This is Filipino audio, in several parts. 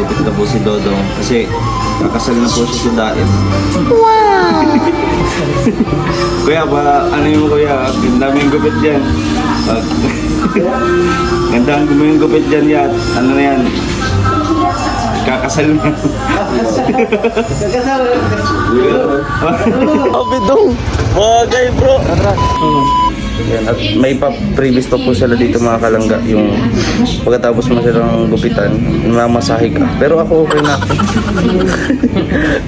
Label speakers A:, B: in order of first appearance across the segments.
A: magugupit na po si Dodong kasi kakasal na po siya sa daet. Kuya, ano yung kuya? Ganda mo yung gupit dyan. Ganda mo yung gupit dyan yan. Ano na yan? Kakasal na.
B: Kakasal.
A: Abidong! Bagay bro! Yan, at may previous pa po sila dito mga kalangga, yung pagkatapos mo silang gupitan, mamasahe ka. Pero ako okay na ako.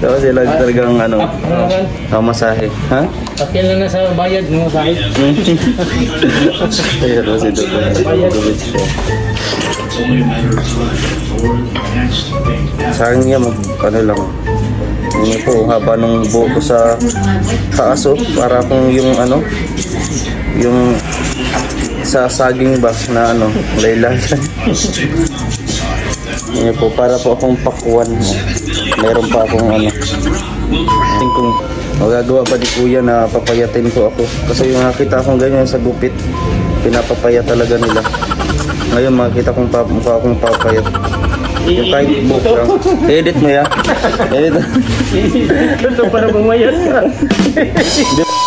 A: Tapos sila talagang mamasahe. Ha?
B: Pakyan lang na sa bayad mo sa akin.
A: Kaya daw si Dito. Gupit siya. Sa akin nga lang. Yun po, haba ng buhok ko sa aso. Para kung yung yung sa saging ba na layla. Yun po, para po akong pakuan mo. Meron pa akong kung magagawa pa di kuya na papayatin ko ako. Kasi yung nakita akong ganyan sa gupit, pinapapayat talaga nila. Ngayon makita kong mukha akong papayat. Yung kahit book lang. Edit mo ya. Edit.
B: Ito para bumayad ka.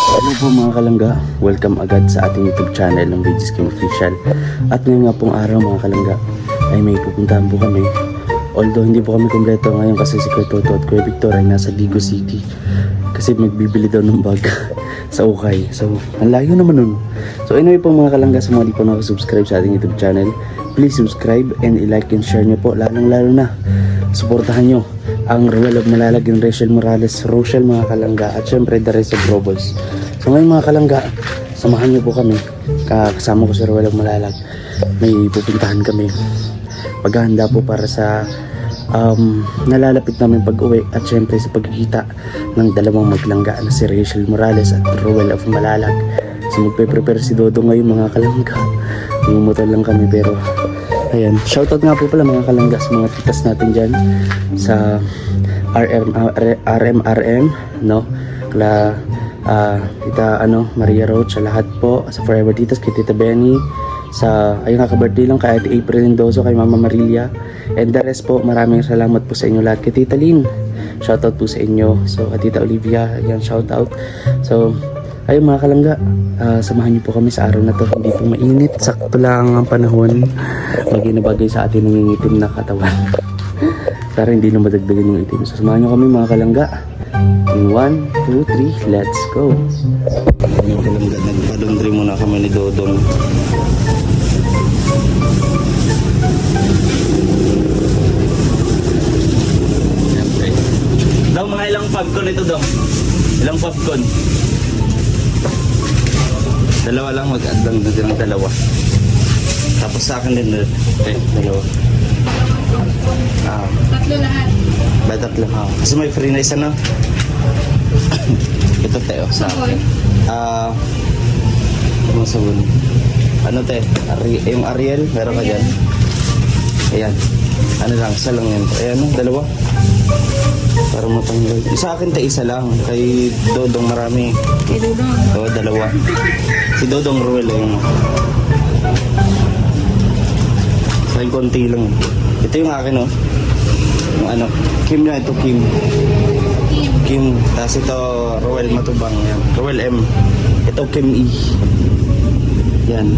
A: Hello po mga kalangga. Welcome agad sa ating YouTube channel ng Beijing Skim Official. At ngayon nga pong araw mga kalangga ay may pupuntahan po kami. Although hindi po kami kompleto ngayon kasi si Kuya Toto at Kuya Victor ay nasa Ligo City. Kasi magbibili daw ng bag sa Ukay. So, ang layo naman nun. So, anyway po mga kalangga, sa mga di po nakasubscribe sa ating YouTube channel, please subscribe and i-like and share nyo po. Lalong-lalo na, suportahan nyo ang Ruel of Malalag and Rachel Morales, Rochelle mga kalangga, at syempre the rest of Robles. So, ngayon mga kalangga, samahan nyo po kami. Kasama ko si Ruel of Malalag. May pupuntahan kami. Paghahanda po para sa nalalapit namin pag-uwi at syempre sa pagkikita ng dalawang maglangga na si Rachel Morales at Ruel of Malalag. So magpe-prepare si Dodo ngayon mga kalangga. Mumumotor lang kami pero ayan, shoutout nga po pala mga kalangga sa mga titas natin dyan sa RMRM no? Kala Tita Maria Roach, sa lahat po, sa Forever Titas, kay Tita Benny, sa ayun nga ka-birthday lang kay Ate April Mendoza, kay Mama Marilia, and the rest po, maraming salamat po sa inyo lahat. Kay Tita Lynn, shoutout po sa inyo. So kay Tita Olivia, ayan, shoutout. So ayun mga kalangga, samahan niyo po kami sa araw na to. Hindi po mainit, sakto lang ang panahon, bagay na bagay sa atin nangingitim na katawan para hindi na madagdagan yung itim. So samahan niyo kami mga kalangga. 1, 2, 3, let's go. Mga kalangga, nagpa-laundry muna kami ni Dodong. Daw mga ilang popcorn ito daw? Ilang popcorn? Dalawa lang, mag-adlang na silang dalawa. Tapos sa akin din dalawa.
C: Tatlo lahat.
A: Ba tatlo? Kasi may free na isa no? Ito Teo sa akin. Ano sabon? Ano te? Yung Ariel, meron ka dyan? Ayan. Ano lang, isa lang yan. Ayan no, dalawa. Para matanggal. Sa akin te, isa lang. Kay Dodong marami.
C: Kay Dodong.
A: Oo, dalawa. Si Dodong Ruel yung may konti lang. Ito yung akin oh. Yung Kim na ito, Kim. Tapos ito Ruel Matubang yan. Ruel M. Ito Kim E. Yan.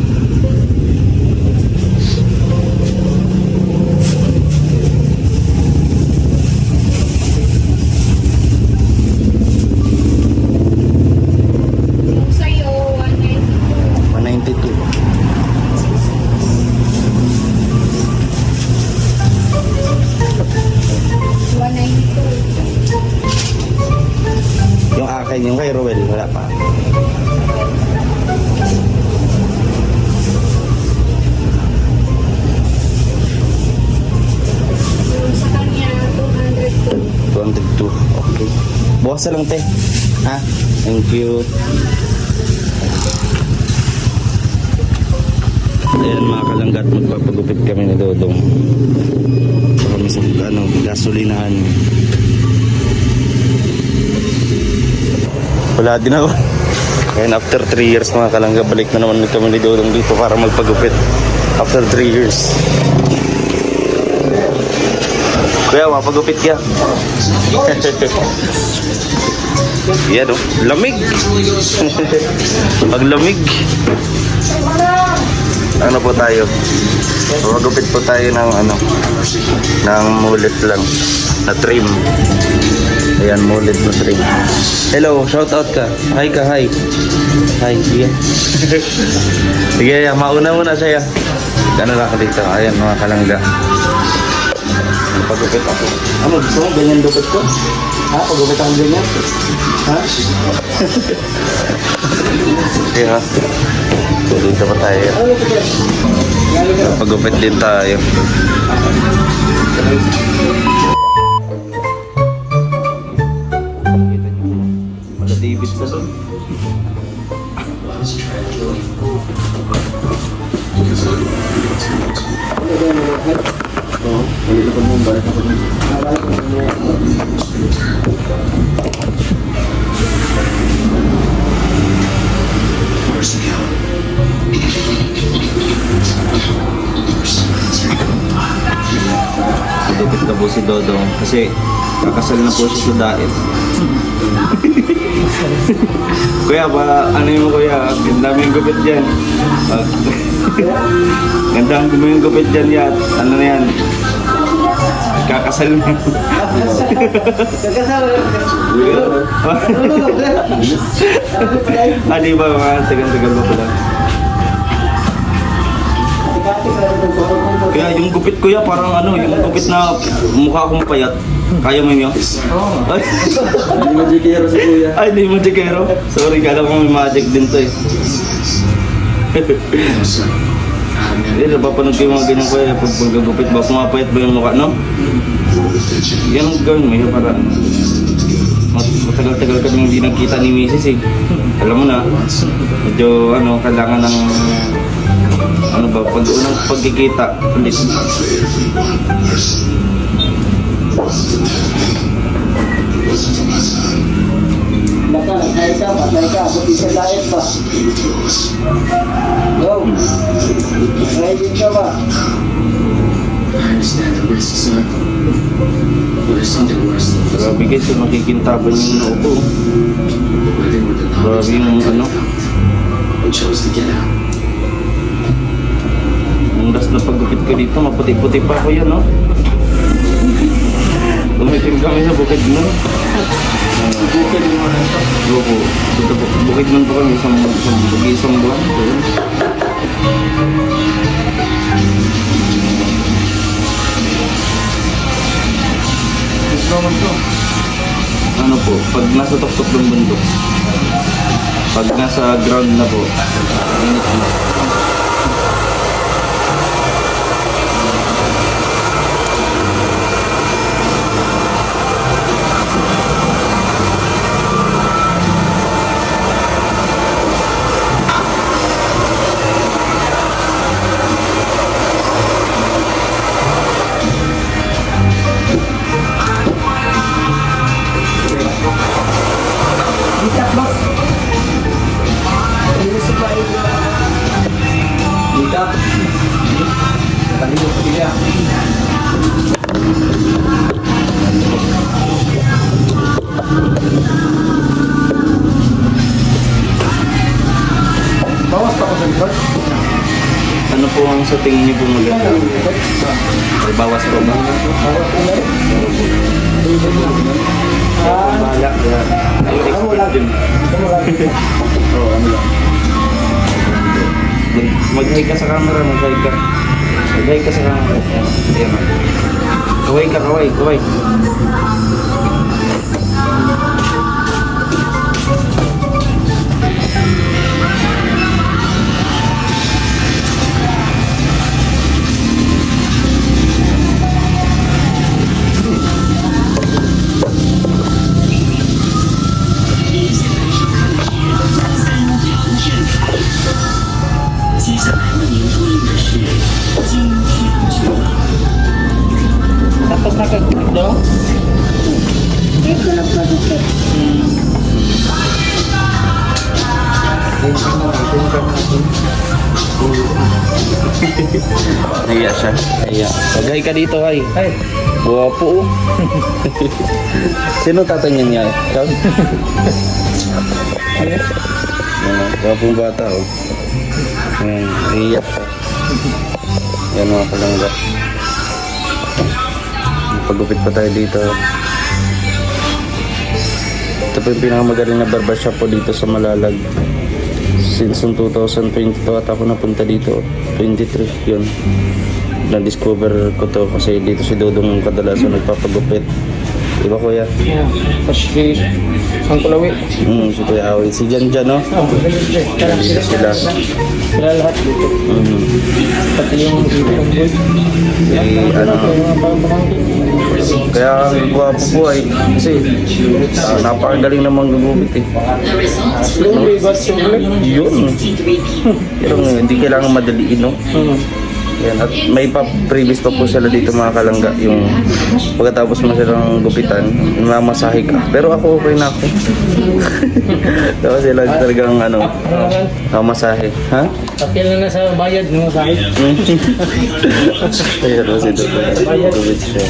C: Sa'yo,
A: 192. Yung akin, yung kay Ruel, wala pa.
C: sa kanya, 202.
A: 202. Okay. Bukas na lang, te. Ha? Thank you. Ayan mga kalanggat, magpapagupit kami ni Dodong. So kami sa gasolinahan. Wala din ako. Ngayon after 3 years mga kalangga, balik na naman kami ni Dodong dito para magpagupit. After 3 years. Kuya, mapagupit ka. Yan oh, lamig. Pag lamig. Ano po tayo? Magupit po tayo ng ng mullet lang na trim. Ayan, mullet na trim. Hello, shout out ka. Hi ka, hi. Hi, sige. Sige, mauna muna siya. Ano lang ka dito? Ayan, mga kalangga. Pagupit ako. Ano, gusto mo? Ganyan gupit ko? Ha? Pagupit ako ganyan? Ha? Okay ha? So, dito pa tayo. Pagupit din tayo. Mala David sa doon. Oo, ulit ako mo, balik ako mo. Dupit na po si Dodong kasi kakasal na po siya sa daet. Kuya, ano yung kuya? Ganda mo yung gupit dyan. Ganda mo yung gupit dyan yan. Ano na yan? Kakasal na.
B: Kakasal.
A: Di ba mga tagal-tagal ba pala? Kaya yung gupit kuya parang yung gupit na mukha akong payat. Kaya mo yun? Oo. Hindi magikero si kuya. Ay, hindi magikero. Sorry, kala ko may magic din to eh. Hindi, napapanood ko yung mga ganyan kuya. Pag gagupit ba, pumapayat ba yung mukha, no? Yan ang gawin mo yun para matagal-tagal ka hindi nagkita ni Mrs. eh. Alam mo na, medyo kailangan ng pag-unang pagkikita ulit.
B: Baka patay ka, buti sa diet ba? Go! Ready ka ba?
D: I understand the risks, sir. But there's something worse than this.
A: Grabe guys, makikintaban yung naupo.
D: Living with the
A: Grabe yung
D: we chose to get out.
A: Ang last na paggupit ko dito, maputi-puti pa ako yan, no? Tumitim kami sa bukid nun.
B: Bukid mo na ito.
A: Opo, bukid nun po kami, isang buwan.
B: Gusto naman ito.
A: Ano po, pag nasa tuktok ng bundok, pag nasa ground na po, init na.
B: Bawas pa ko sa likod.
A: Ano po ang sa tingin niyo po maganda? May bawas po ba? Bahala. Ay, expert din. Oo, ano lang. Mag-hi ka sa camera, mag-hi ka. Mag-hi ka sa camera. Ayan. Kaway ka, kaway, kaway.
B: Tapos nakagupit daw?
C: Ito lang pagupit.
A: Nahiya siya. Nahiya. Mag-hi ka dito, hi.
B: Ay,
A: Guwapo oh. Sino tatay niya? Ikaw? Ayan, guwapong bata oh. Ayan, iyak siya. Yan mga kalangga. Pagupit pa tayo dito. Ito po yung pinakamagaling na barbershop po dito sa Malalag. Since 2022 at ako napunta dito. 23 yun. Na-discover ko to kasi dito si Dodong kadalasan nagpapagupit. Diba kuya?
B: Yeah. Kasi, saan ko lawi?
A: Si Kuya Awi. Si Jan no? Dito sila.
B: Sila lahat dito. Pati yung boy.
A: Kaya ang guwapo po ay kasi napakagaling namang gumupit eh.
B: Slowly but surely.
A: Yun. Pero hindi kailangan madaliin no? Yan, at may previous pa po sila dito mga kalangga. Yung pagkatapos mo silang gupitan, mamasahe ka. Pero ako okay na ako. Tapos sila talagang mamasahe. Ha?
B: Pakil na sa bayad mo sa akin.
A: Ayan o si Dito. Gupit siya.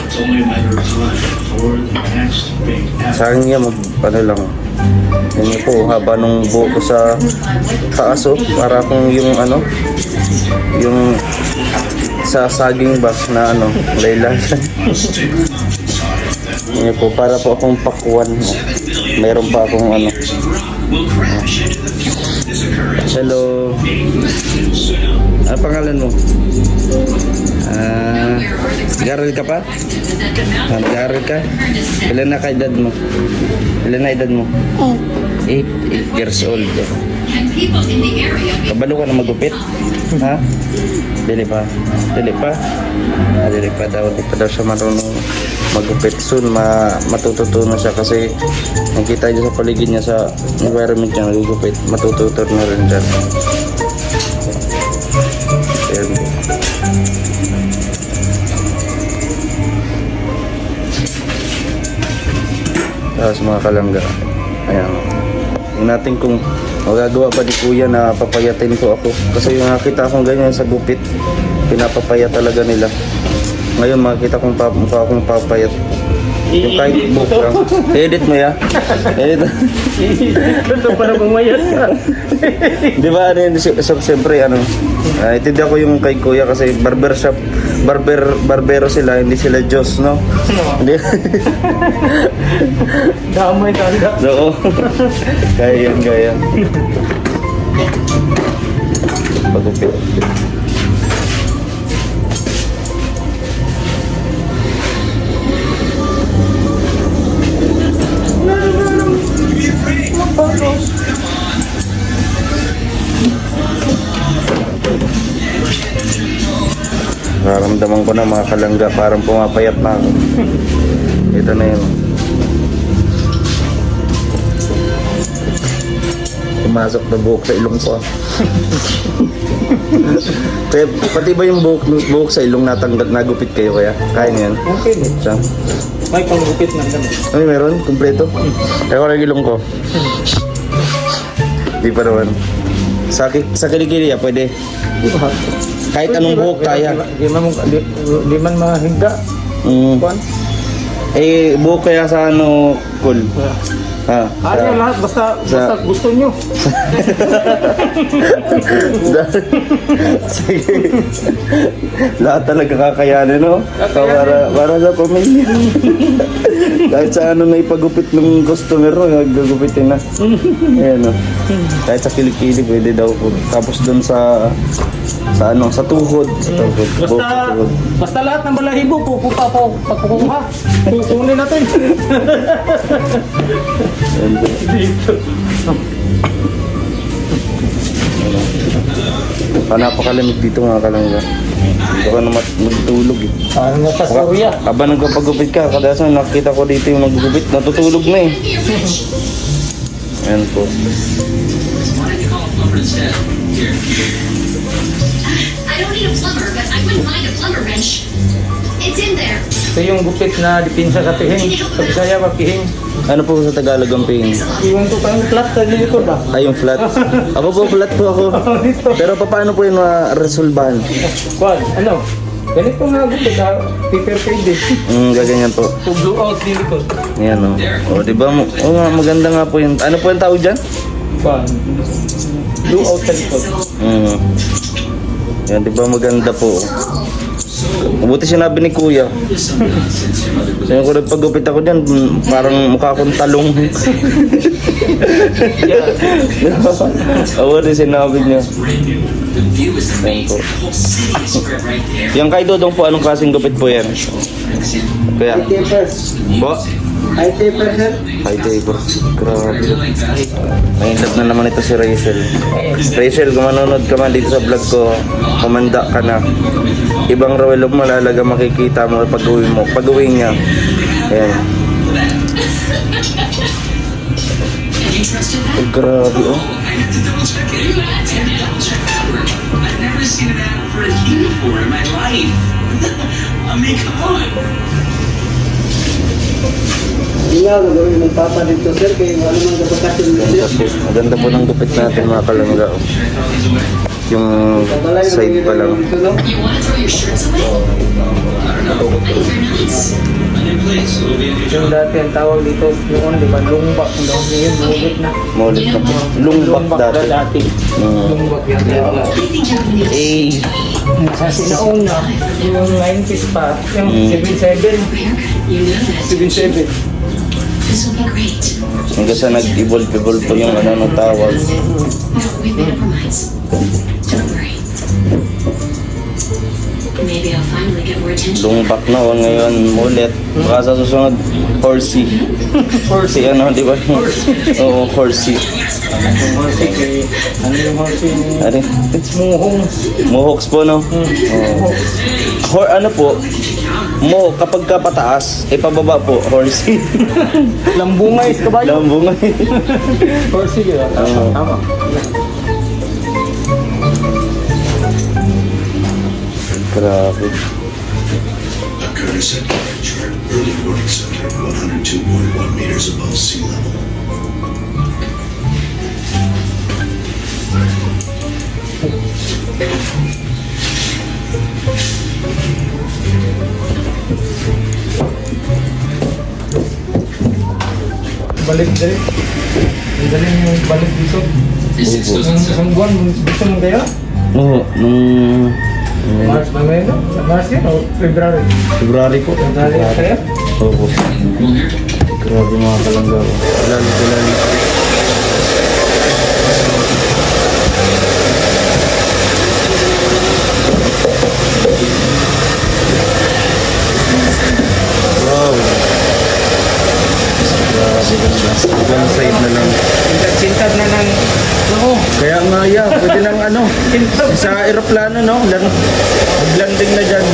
D: It's only a matter of time before the next big
A: Sa akin nga lang. Yan po, haba nung buhok ko sa taas oh. Para kung yung yung sa saging box na laylan. Yan po, para po akong pakuan. Meron pa akong Hello. Ano pangalan mo? Nag-aaral ka pa? Nag-aaral ka? Ilan na ka-edad mo? Ilan na edad mo? 8 years old. Kabalo ka na magupit? Ha? Dili pa? Dili pa? Dili pa daw. Dili pa daw siya marunong magupit. Soon matututunan siya kasi nakita niya sa paligid niya sa environment niya nagugupit. Matututunan na rin dyan. Ayan. Tapos mga kalangga, ayan. Tingnan natin kung magagawa pa ni Kuya na papayatin ko ako. Kasi yung nakita akong ganyan sa gupit, pinapapayat talaga nila. Ngayon makikita kong mukha akong papayat. Yung kahit book lang. Edit mo ya? Edit.
B: Ito para bumayad ka.
A: Di ba siyempre itindihan ko yung kay Kuya kasi barbero sila, hindi sila Diyos, no? Hindi.
B: Damay tanda.
A: Oo. Kaya yan. Pagupit. Nararamdaman ko na mga kalangga, parang pumapayat na ako. Ito na yun. Pumasok na buhok sa ilong ko. Kaya, pati ba yung buhok sa ilong nagupit kayo kaya? Kaya niyan?
B: Okay.
A: Siya?
B: May panggupit na kami.
A: Ano meron? Kompleto? Kaya ko lang ilong ko. Di pa naman. Sa kilikili pwede. Kahit anong buhok kaya.
B: Di man mahigda. Kuan?
A: Buhok kaya sa cool. Ha?
B: Ano lahat basta gusto nyo.
A: Sige. Lahat talaga kakayanin, no? Para sa pamilya. Kahit sa na ipagupit ng customer, no? Naggugupitin na. Ayan, no? Kahit sa kilikili, pwede daw po. Tapos dun sa tuhod.
B: Basta lahat ng balahibo, pagkukuha. Kukunin natin. Dito.
A: Napakalamig dito mga kalangga. Dito ka na magtulog eh.
B: Ano sa Korea?
A: Habang nagpapagupit ka, kadalasan nakita ko dito yung nagugupit, natutulog na eh. Ayan po.
E: I don't need a plumber, but I wouldn't mind a plumber wrench. It's in there.
B: Ito yung gupit na dipinsa sa pihing. Sa Bisaya pa pihing.
A: Ano po sa Tagalog ang ping?
B: Yung to parang flat sa likod ah.
A: Ay, yung flat. Ako po, flat po ako. Pero paano po yung resolbahan?
B: Kuan, ano? Ganito nga gupit ha. Paper fade eh.
A: Gaganyan po.
B: So blue out din ito.
A: Yan o. O, di ba? O nga, maganda nga po yun. Ano po yung tawag dyan?
B: Blue out sa likod.
A: Yan, di ba maganda po? Mabuti sinabi ni Kuya. Sabi ko, nagpagupit ako dyan, parang mukha akong talong. Awa rin sinabi niya.
D: The view is
A: Yan po.
D: amazing. The whole city is spread right there.
A: Yung kay Dodong po, anong klaseng gupit po yan? Kuya?
B: Tapers.
A: Po?
B: Ay taper sir.
A: High taper. Grabe. Nahindap na naman ito si Rachel. Rachel, kung manonood ka man dito sa vlog ko, kumanda ka na. Ibang Royal of Malalaga makikita mo pag-uwi niya. Ayan.
E: You trusted that?
A: Ay, grabe oh.
D: I had to double check it. I had to double check that word. I've never seen an ad for a key before in my life. I mean, come on.
B: Hindi nga, gagawin ng papa dito sir. Kaya ano man kapagkasyon
A: Maganda po. Maganda po ng gupit natin mga kalangga oh. Yung side pa lang.
B: Dito, no?
E: You want to throw your shirts away? I think you're nice.
B: Yung dati ang tawag dito, noon, di ba, lungbak. Ngayon, bulit na.
A: Maulit na po. Lungbak dati.
B: Lungbak yan.
E: I think Japanese.
B: Sa sinauna, yung 90s pa, yung 77.
E: You know that.
B: 77.
E: This will be great.
A: Hanggang sa nag-evolve po yung ano ng tawag.
E: No, we've made up our minds. Don't worry. Maybe I'll finally get more attention.
A: Lungbak na oh, ngayon ulit. Baka sa susunod, horsey. Horsey ano, di ba? Oo, horsey.
B: Yung horsey, ano yung horsey?
A: Ano?
B: Muhong.
A: Mohawks po, no? Oo. Ano po? Kapag ka pataas, pababa po, horsey.
B: Lambungay, kabayo.
A: Lambungay.
B: Horsey, di ba?
A: Oo.
B: Tama.
A: Grabe.
F: A current secondary chart, early warning center, 102.1 meters above sea level.
B: Balik dali. Ang galing yung balik dito. Isang buwan, gusto mo kaya?
A: Oo, nung
B: March ba ngayon? March yun o February?
A: February po.
B: February kaya?
A: Oo. Grabe mga kalangga. Lalo. Wow. Grabe ganda. Ibang side na lang.
B: Sintad na ng... Oo.
A: Kaya nga pwede nang ano, sa aeroplano no, landing na dyan.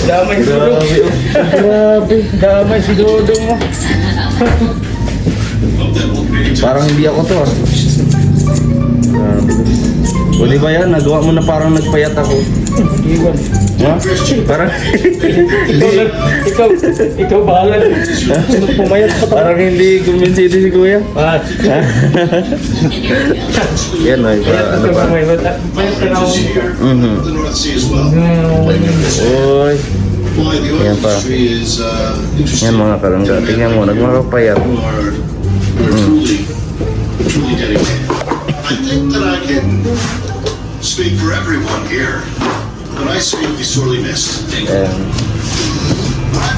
B: Damay si Dodong.
A: Grabe.
B: Damay si Dodong mo.
A: Parang hindi ako to ah. Grabe. O di ba yan, nagawa mo na parang nagpayat ako.
B: Iwan.
A: Ha? Parang
B: Ikaw bahala. Pumayat pa to.
A: parang hindi kumbinsido si Kuya.
B: Ah,
A: Yan ay ano ba?
B: pumayat ka na ako.
F: Here,
A: Mhm.
F: the North Sea as well.
A: Oy.
F: Why the
A: Yeah,
F: oil
A: pa.
F: industry is interesting.
A: Yan mga kalangga. Tingnan mo, nagmakapayat.
F: We're truly dedicated. I think that I can speak for everyone here when I say you'll be sorely missed.
A: Ayan.
F: But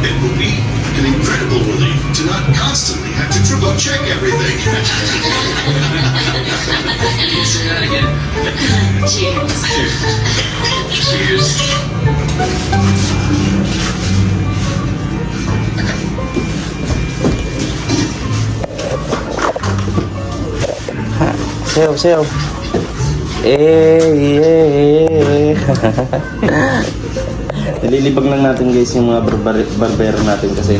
F: it will be an incredible relief to not constantly have to triple check everything.
D: Say that again.
E: Cheers.
D: Cheers.
A: Sayaw. Nililibag lang natin guys yung mga barbero natin kasi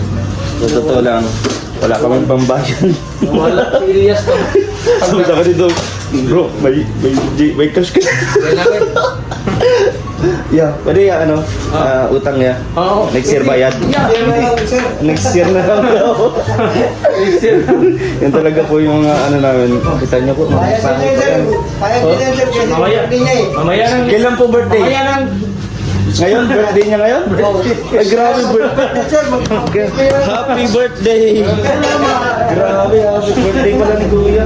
A: sa totoo lang, wala kaming pambayan.
B: Wala, serious to.
A: Sabi ka dito, bro, may cash ka.
B: Kailangan.
A: Yeah, pwede yan, ano? Utang niya.
B: Oo.
A: Next year bayad. Next year na lang daw.
B: Next year.
A: Yan talaga po yung mga ano namin. Kita niyo po. Mga pangit po yan.
B: Mamaya nang...
A: Kailan po birthday?
B: Mamaya nang...
A: Ngayon? Birthday niya ngayon? Ay, grabe birthday. Happy birthday! Grabe, happy birthday pala ni Kuya.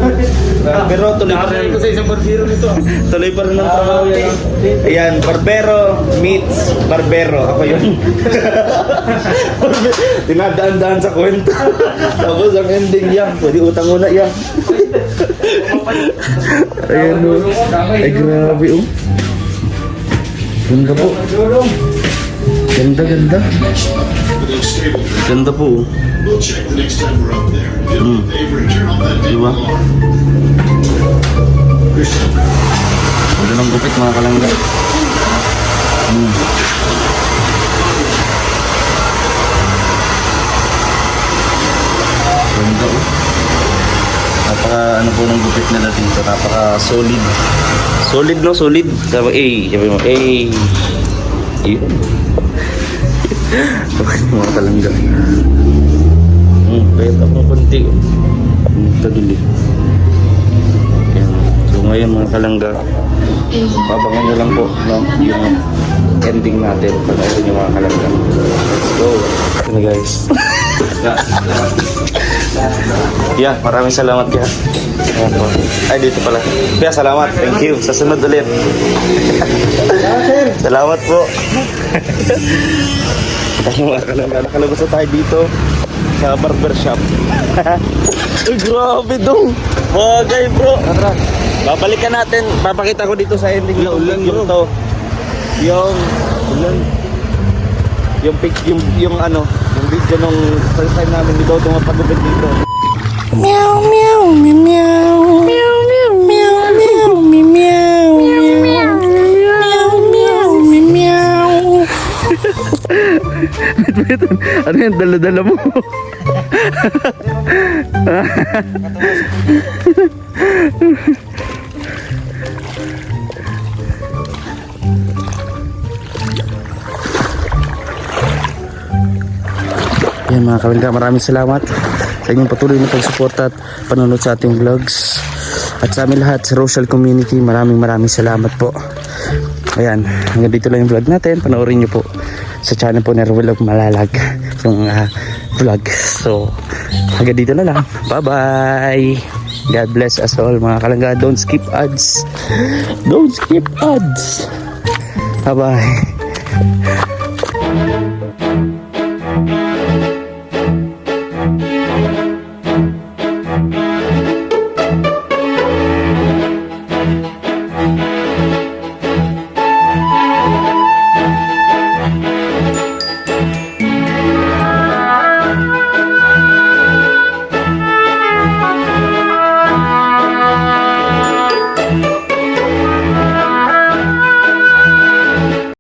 A: Pero tuloy pa rin.
B: Ko sa isang barbero nito.
A: Tuloy pa rin ang trabaho yan. Ayan, barbero meets barbero. Ako yun. Tinadaan-daan sa kwento. Tapos ang ending yan. Pwede utang muna yan. Ayan o. Ay, grabe o. Ganda po. Ganda, ganda.
F: Without stable drink,
A: Ganda po.
F: we'll check the next time we're up there. Avery, turn off that damn
A: Diba?
F: alarm. Christian,
A: Ganda ng gupit mga kalangga. Ganda oh. Napaka ano po ng gupit nila dito. Napaka solid. Solid no? Solid. Sabi sabi mo, yun. Mga kalangga. Kahit ako konti. Tagili. Ayan. So ngayon mga kalangga, pabangan nyo lang po no, yung ending natin. Panoorin yung mga kalangga. Let's go. Ito na guys. Yeah, maraming salamat kaya. Ayan po. Ay, dito pala. Kaya salamat. Thank you. Sa sunod ulit. Salamat po. Ay, mga kalangga. Nakalabas na tayo dito sa barbershop. Uy, grabe dong. Bagay bro. Babalikan natin. Papakita ko dito sa ending na ulan yung to. Yung ulan. Yung pic, yung ano, yung video nung first time namin dito tumapagupit dito.
C: Meow, meow, meow, meow. Meow, meow, meow, meow, meow, meow, meow. Meow, meow, meow.
A: Ano yan? Dala-dala mo? Yan mga kalangga, maraming salamat sa inyong patuloy na pagsuporta at panonood sa ating vlogs. At sa amin lahat sa Rochelle community, maraming salamat po. Ayan, hanggang dito lang yung vlog natin. Panoorin nyo po sa channel po ni Ruel Malalag yung vlog. So, hanggang dito na lang. Bye-bye! God bless us all mga kalangga. Don't skip ads. Don't skip ads. Bye-bye.